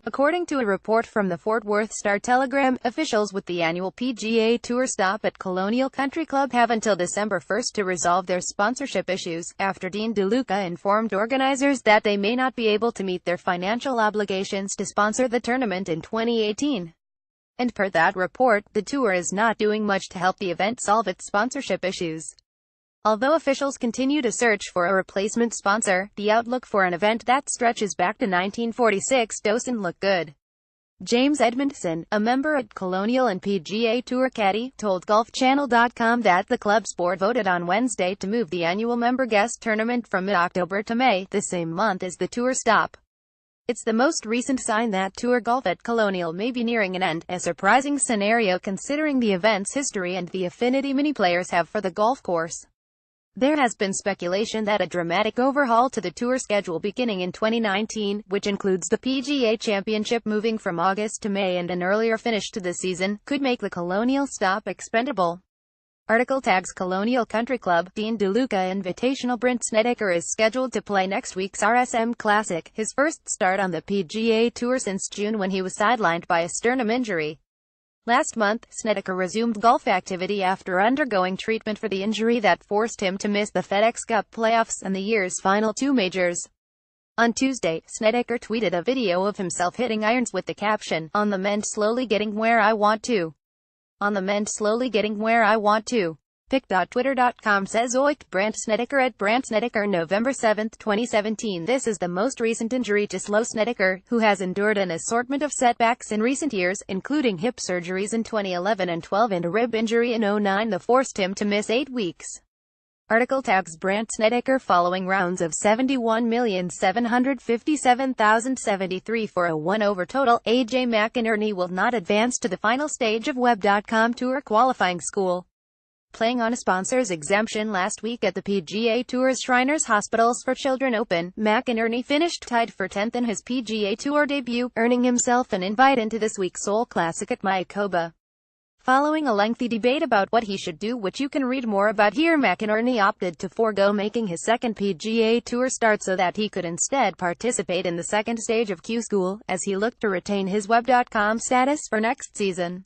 According to a report from the Fort Worth Star-Telegram, officials with the annual PGA Tour stop at Colonial Country Club have until December 1 to resolve their sponsorship issues, after Dean DeLuca informed organizers that they may not be able to meet their financial obligations to sponsor the tournament in 2018. And per that report, the tour is not doing much to help the event solve its sponsorship issues. Although officials continue to search for a replacement sponsor, the outlook for an event that stretches back to 1946 doesn't look good. James Edmondson, a member at Colonial and PGA Tour caddy, told GolfChannel.com that the club's board voted on Wednesday to move the annual member guest tournament from mid-October to May, the same month as the tour stop. It's the most recent sign that tour golf at Colonial may be nearing an end, a surprising scenario considering the event's history and the affinity many players have for the golf course. There has been speculation that a dramatic overhaul to the tour schedule beginning in 2019, which includes the PGA Championship moving from August to May and an earlier finish to the season, could make the Colonial stop expendable. Article tags Colonial Country Club. Dean DeLuca Invitational. Brent Snedeker is scheduled to play next week's RSM Classic, his first start on the PGA Tour since June when he was sidelined by a sternum injury. Last month, Snedeker resumed golf activity after undergoing treatment for the injury that forced him to miss the FedEx Cup playoffs and the year's final two majors. On Tuesday, Snedeker tweeted a video of himself hitting irons with the caption, "On the mend, slowly getting where I want to. On the mend, slowly getting where I want to." Pic.twitter.com says Oit Brant Snedeker at Brant Snedeker November 7, 2017. This is the most recent injury to Slow Snedeker, who has endured an assortment of setbacks in recent years, including hip surgeries in 2011 and 12 and a rib injury in 2009 that forced him to miss 8 weeks. Article tags Brant Snedeker following rounds of 71,757,073 for a 1-over total. AJ McInerney will not advance to the final stage of Web.com Tour qualifying school. Playing on a sponsor's exemption last week at the PGA Tour's Shriners Hospitals for Children Open, McInerney finished tied for 10th in his PGA Tour debut, earning himself an invite into this week's Seoul Classic at Mayakoba. Following a lengthy debate about what he should do, which you can read more about here, McInerney opted to forego making his second PGA Tour start so that he could instead participate in the second stage of Q School, as he looked to retain his Web.com status for next season.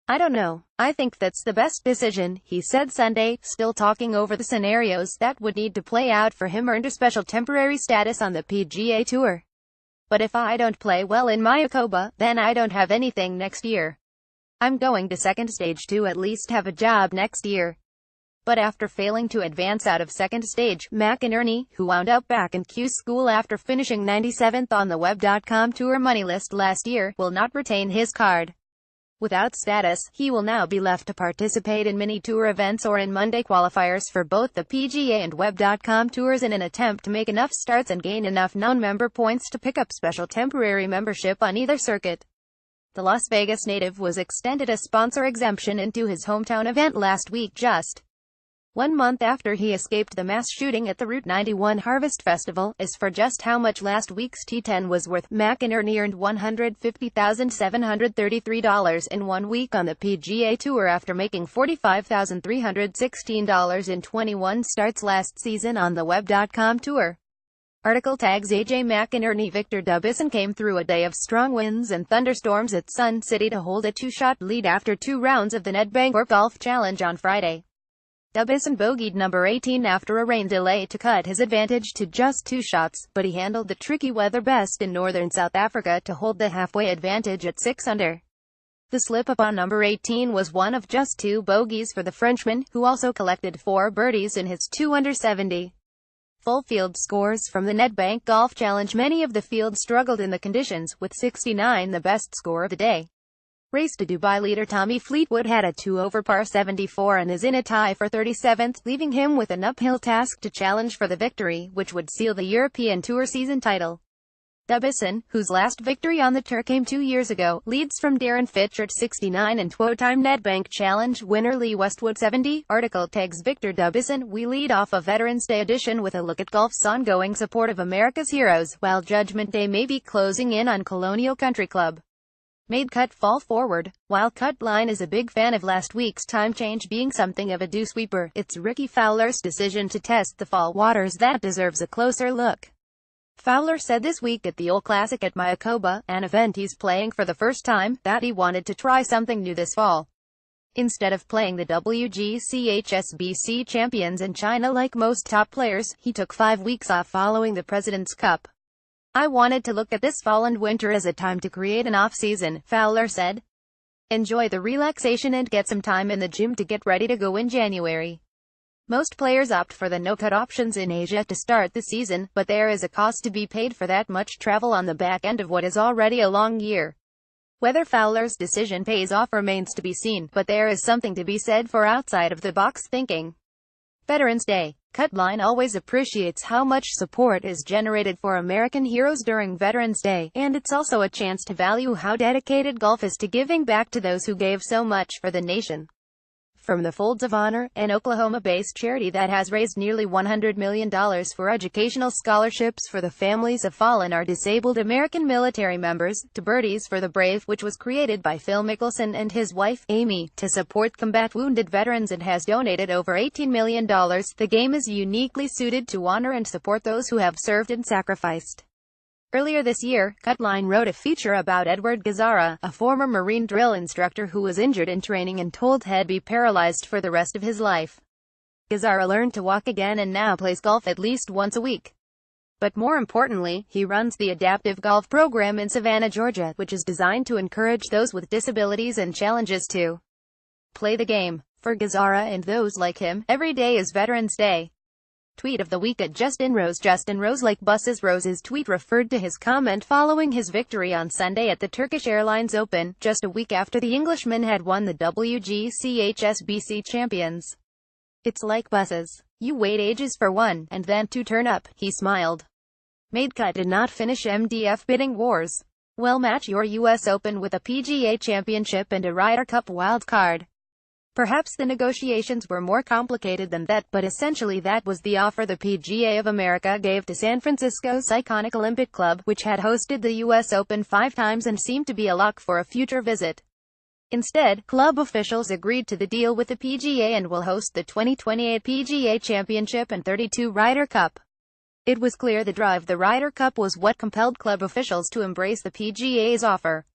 "I don't know. I think that's the best decision," he said Sunday, still talking over the scenarios that would need to play out for him earned a special temporary status on the PGA Tour. "But if I don't play well in Mayakoba, then I don't have anything next year. I'm going to second stage to at least have a job next year." But after failing to advance out of second stage, McInerney, who wound up back in Q School after finishing 97th on the Web.com Tour money list last year, will not retain his card. Without status, he will now be left to participate in mini-tour events or in Monday qualifiers for both the PGA and Web.com Tours in an attempt to make enough starts and gain enough non-member points to pick up special temporary membership on either circuit. The Las Vegas native was extended a sponsor exemption into his hometown event last week, just 1 month after he escaped the mass shooting at the Route 91 Harvest Festival. As for just how much last week's T10 was worth, McInerney earned $150,733 in 1 week on the PGA Tour after making $45,316 in 21 starts last season on the Web.com Tour. Article tags AJ McInerney. Victor Dubison came through a day of strong winds and thunderstorms at Sun City to hold a 2-shot lead after 2 rounds of the Nedbank Golf Challenge on Friday. Dubison bogeyed number 18 after a rain delay to cut his advantage to just 2 shots, but he handled the tricky weather best in northern South Africa to hold the halfway advantage at 6 under. The slip-up on number 18 was one of just 2 bogeys for the Frenchman, who also collected 4 birdies in his 2 under 70. Full field scores from the Nedbank Golf Challenge. Many of the field struggled in the conditions, with 69 the best score of the day. Race to Dubai leader Tommy Fleetwood had a 2-over par 74 and is in a tie for 37th, leaving him with an uphill task to challenge for the victory, which would seal the European Tour season title. Dubison, whose last victory on the tour came 2 years ago, leads from Darren Fitch at 69 and 2-time Nedbank Challenge winner Lee Westwood 70. Article tags Victor Dubison. We lead off a Veterans Day edition with a look at golf's ongoing support of America's heroes, while Judgment Day may be closing in on Colonial Country Club. Made cut fall forward. While Cut Line is a big fan of last week's time change being something of a dew-sweeper, it's Ricky Fowler's decision to test the fall waters that deserves a closer look. Fowler said this week at the Old Classic at Mayakoba, an event he's playing for the first time, that he wanted to try something new this fall. Instead of playing the WGC HSBC champions in China like most top players, he took 5 weeks off following the President's Cup. "I wanted to look at this fall and winter as a time to create an off-season," Fowler said. "Enjoy the relaxation and get some time in the gym to get ready to go in January." Most players opt for the no-cut options in Asia to start the season, but there is a cost to be paid for that much travel on the back end of what is already a long year. Whether Fowler's decision pays off remains to be seen, but there is something to be said for outside-of-the-box thinking. Veterans Day. Cutline always appreciates how much support is generated for American heroes during Veterans Day, and it's also a chance to value how dedicated golf is to giving back to those who gave so much for the nation. From the Folds of Honor, an Oklahoma-based charity that has raised nearly $100 million for educational scholarships for the families of fallen or disabled American military members, to Birdies for the Brave, which was created by Phil Mickelson and his wife, Amy, to support combat wounded veterans and has donated over $18 million, the game is uniquely suited to honor and support those who have served and sacrificed. Earlier this year, Cutline wrote a feature about Edward Gazzara, a former Marine drill instructor who was injured in training and told he'd be paralyzed for the rest of his life. Gazzara learned to walk again and now plays golf at least once a week. But more importantly, he runs the Adaptive Golf program in Savannah, Georgia, which is designed to encourage those with disabilities and challenges to play the game. For Gazzara and those like him, every day is Veterans Day. Tweet of the week at Justin Rose. Justin Rose like buses. Rose's tweet referred to his comment following his victory on Sunday at the Turkish Airlines Open, just a week after the Englishman had won the WGC HSBC champions. "It's like buses. You wait ages for one, and then two turn up," he smiled. Made cut did not finish MDF bidding wars. Well, match your US Open with a PGA Championship and a Ryder Cup wild card. Perhaps the negotiations were more complicated than that, but essentially that was the offer the PGA of America gave to San Francisco's iconic Olympic Club, which had hosted the US Open 5 times and seemed to be a lock for a future visit. Instead, club officials agreed to the deal with the PGA and will host the 2028 PGA Championship and 32 Ryder Cup. It was clear the drive the Ryder Cup was what compelled club officials to embrace the PGA's offer.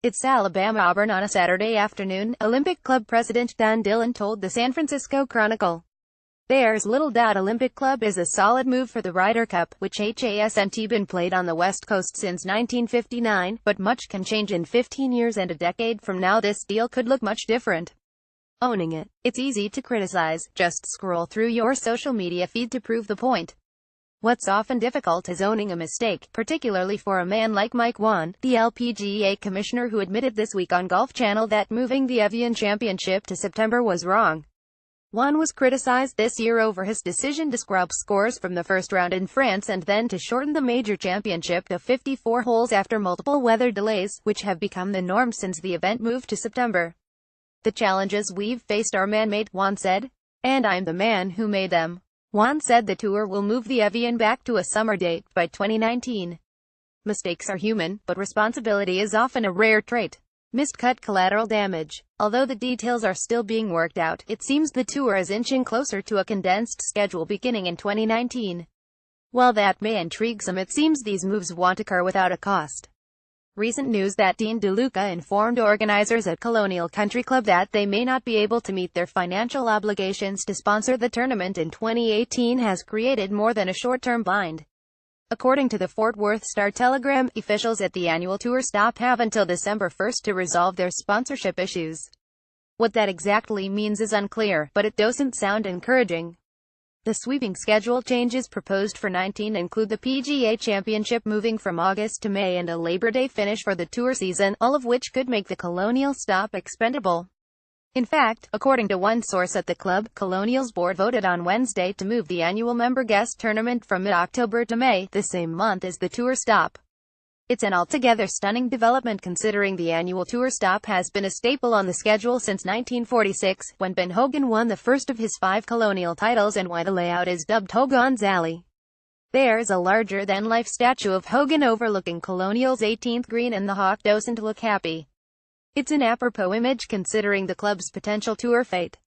"It's Alabama-Auburn on a Saturday afternoon," Olympic Club President Don Dillon told the San Francisco Chronicle. "There's little doubt Olympic Club is a solid move for the Ryder Cup, which hasn't been played on the West Coast since 1959, but much can change in 15 years and a decade from now this deal could look much different." Owning it. It's easy to criticize, just scroll through your social media feed to prove the point. What's often difficult is owning a mistake, particularly for a man like Mike Whan, the LPGA commissioner, who admitted this week on Golf Channel that moving the Evian Championship to September was wrong. Whan was criticized this year over his decision to scrub scores from the first round in France and then to shorten the major championship to 54 holes after multiple weather delays, which have become the norm since the event moved to September. "The challenges we've faced are man-made," Whan said. "And I'm the man who made them." Whan said the tour will move the Evian back to a summer date by 2019. "Mistakes are human, but responsibility is often a rare trait." Missed cut collateral damage. Although the details are still being worked out, it seems the tour is inching closer to a condensed schedule beginning in 2019. While that may intrigue some, it seems these moves won't occur without a cost. Recent news that Dean DeLuca informed organizers at Colonial Country Club that they may not be able to meet their financial obligations to sponsor the tournament in 2018 has created more than a short-term bind. According to the Fort Worth Star-Telegram, officials at the annual tour stop have until December 1 to resolve their sponsorship issues. What that exactly means is unclear, but it doesn't sound encouraging. The sweeping schedule changes proposed for 19 include the PGA Championship moving from August to May and a Labor Day finish for the tour season, all of which could make the Colonial stop expendable. In fact, according to one source at the club, Colonial's board voted on Wednesday to move the annual member guest tournament from mid-October to May, the same month as the tour stop. It's an altogether stunning development considering the annual tour stop has been a staple on the schedule since 1946, when Ben Hogan won the first of his 5 Colonial titles and why the layout is dubbed Hogan's Alley. There's a larger-than-life statue of Hogan overlooking Colonial's 18th green and the hawk doesn't look happy. It's an apropos image considering the club's potential tour fate.